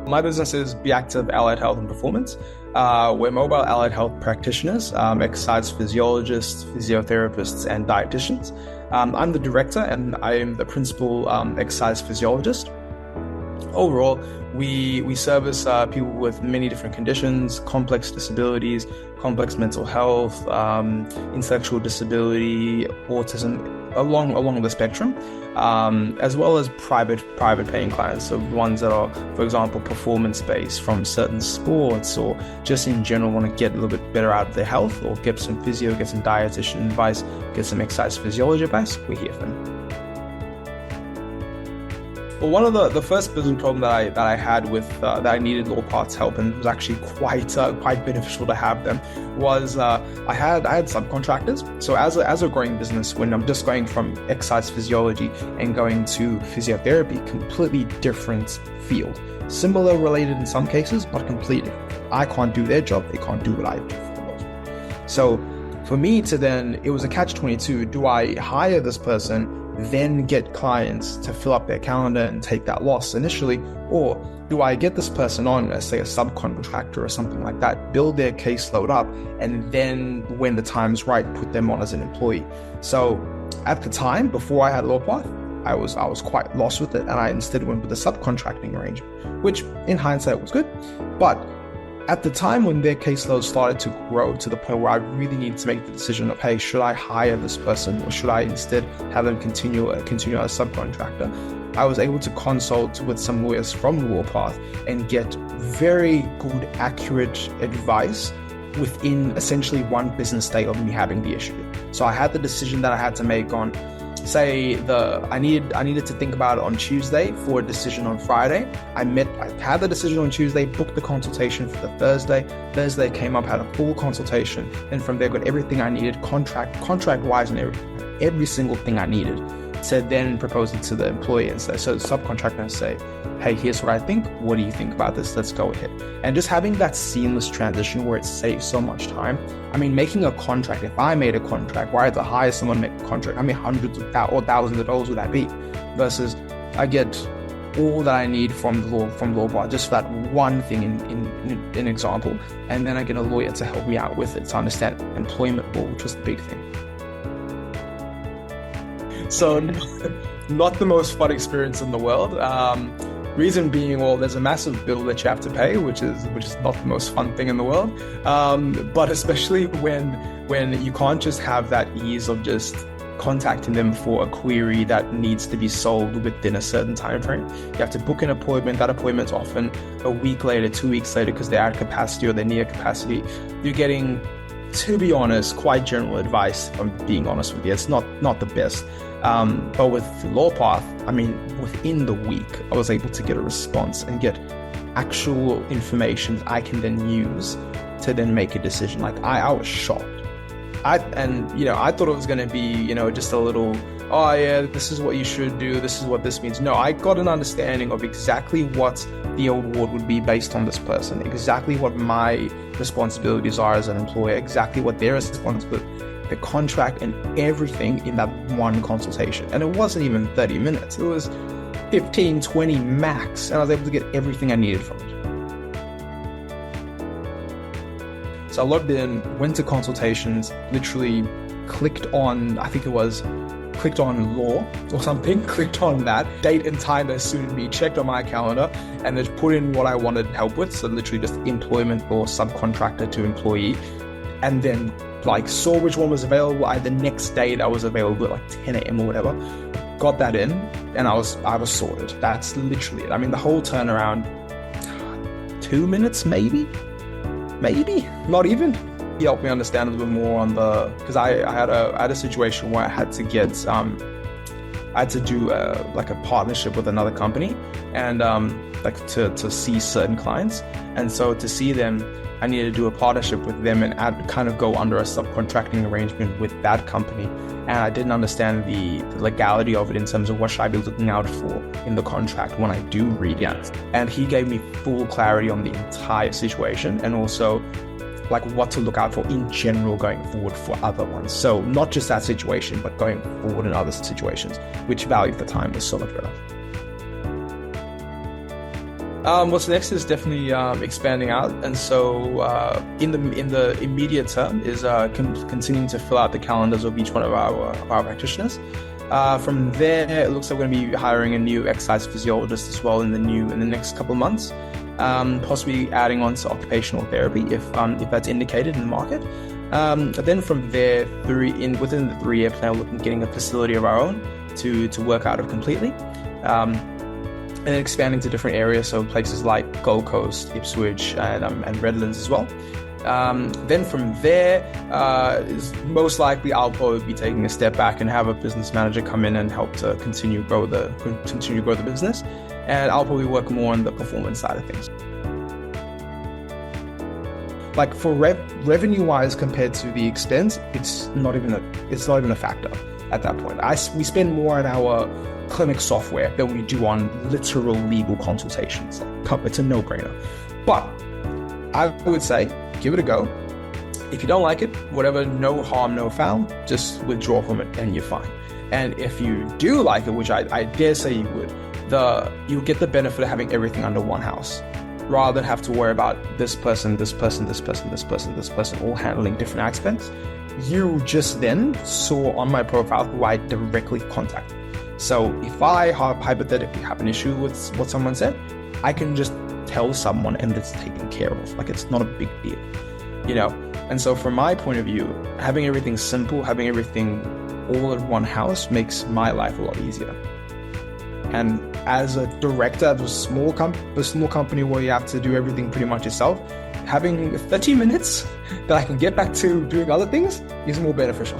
My business is Be Active Allied Health and Performance. We're mobile allied health practitioners, exercise physiologists, physiotherapists, and dietitians. I'm the director and I am the principal exercise physiologist. Overall, we service people with many different conditions, complex disabilities, complex mental health, intellectual disability, autism, along the spectrum, as well as private paying clients. So ones that are, for example, performance based from certain sports, or just in general want to get a little bit better out of their health, or get some physio, get some dietitian advice, get some exercise physiology advice. We're here for them. Well, one of the first business problem that I had with that I needed LawPath's help, and it was actually quite beneficial to have them, was I had subcontractors. So as a growing business, when I'm just going from exercise physiology and going to physiotherapy, completely different field, similar related in some cases, but completely different. I can't do their job; they can't do what I do for the most part. So for me to then, it was a catch-22. Do I hire this person, then get clients to fill up their calendar and take that loss initially? Or do I get this person on, let's say a subcontractor or something like that, build their caseload up, and then when the time's right, put them on as an employee? So at the time, before I had LawPath, I was quite lost with it, and I instead went with the subcontracting arrangement, which in hindsight was good. But at the time when their caseload started to grow to the point where I really needed to make the decision of, hey, should I hire this person or should I instead have them continue as a subcontractor, I was able to consult with some lawyers from LawPath and get very good, accurate advice within essentially one business day of me having the issue. So I had the decision that I had to make on, say, I needed to think about it on Tuesday for a decision on Friday. I had the decision on Tuesday, booked the consultation for the Thursday. Thursday came up, had a full consultation, and from there got everything I needed, contract wise, and every single thing I needed. To then propose it to the employee and say, so the subcontractor say, hey, here's what I think. What do you think about this? Let's go ahead. And just having that seamless transition where it saves so much time. I mean, making a contract, if I made a contract, why to hire someone to make a contract? I mean, hundreds of or thousands of dollars would that be? Versus I get all that I need from LawPath, just for that one thing in an example. And then I get a lawyer to help me out with it to understand employment law, which was the big thing. So not the most fun experience in the world. Reason being, well, there's a massive bill that you have to pay, which is not the most fun thing in the world. But especially when you can't just have that ease of just contacting them for a query that needs to be solved within a certain time frame. You have to book an appointment. That appointment's often a week later, 2 weeks later, because they're at capacity or they're near capacity. You're getting, to be honest, quite general advice, if I'm being honest with you. It's not the best. But with LawPath, I mean, within the week, I was able to get a response and get actual information I can then use to then make a decision. Like I was shocked. I thought it was going to be, just a little, oh yeah, this is what you should do. This is what this means. No, I got an understanding of exactly what the award would be based on this person, exactly what my responsibilities are as an employer, exactly what their responsibility, the contract and everything in that one consultation. And it wasn't even 30 minutes. It was 15, 20 max. And I was able to get everything I needed from it. So I logged in, went to consultations, literally clicked on law or something, clicked on that, date and time that suited me, checked on my calendar, and then put in what I wanted help with. So literally just employment or subcontractor to employee. And then saw which one was available. The next day that was available at 10 a.m. or whatever. Got that in and I was sorted. That's literally it. I mean, the whole turnaround, 2 minutes, maybe, not even. He helped me understand a little bit more on because I had a situation where I had to get, I had to do a partnership with another company and to see certain clients. And so to see them, I needed to do a partnership with them and kind of go under a subcontracting arrangement with that company. And I didn't understand the legality of it in terms of what should I be looking out for in the contract when I do read it. And he gave me full clarity on the entire situation and also what to look out for in general going forward for other ones. So not just that situation, but going forward in other situations, which value at the time was so much better. What's next is definitely expanding out, and so in the immediate term is continuing to fill out the calendars of each one of our practitioners. From there, it looks like we're going to be hiring a new exercise physiologist as well in the next couple of months. Possibly adding on to occupational therapy if that's indicated in the market. Then from there, within the 3-year plan, we're looking at getting a facility of our own to work out of completely. And expanding to different areas, so places like Gold Coast, Ipswich, and Redlands as well. Then from there, is most likely I'll probably be taking a step back and have a business manager come in and help to continue grow the business, and I'll probably work more on the performance side of things. Like for revenue wise compared to the expense, it's not even a factor at that point. We spend more on our clinic software than we do on literal legal consultations. It's a no-brainer. But I would say, give it a go. If you don't like it, whatever, no harm, no foul, just withdraw from it and you're fine. And if you do like it, which I dare say you would, you'll get the benefit of having everything under one house, rather than have to worry about this person, all handling different aspects. You just then saw on my profile who I directly contacted. So if I hypothetically have an issue with what someone said, I can just tell someone and it's taken care of. Like, it's not a big deal, you know? And so from my point of view, having everything simple, having everything all in one house makes my life a lot easier. And as a director of a small company where you have to do everything pretty much yourself, having 30 minutes that I can get back to doing other things is more beneficial.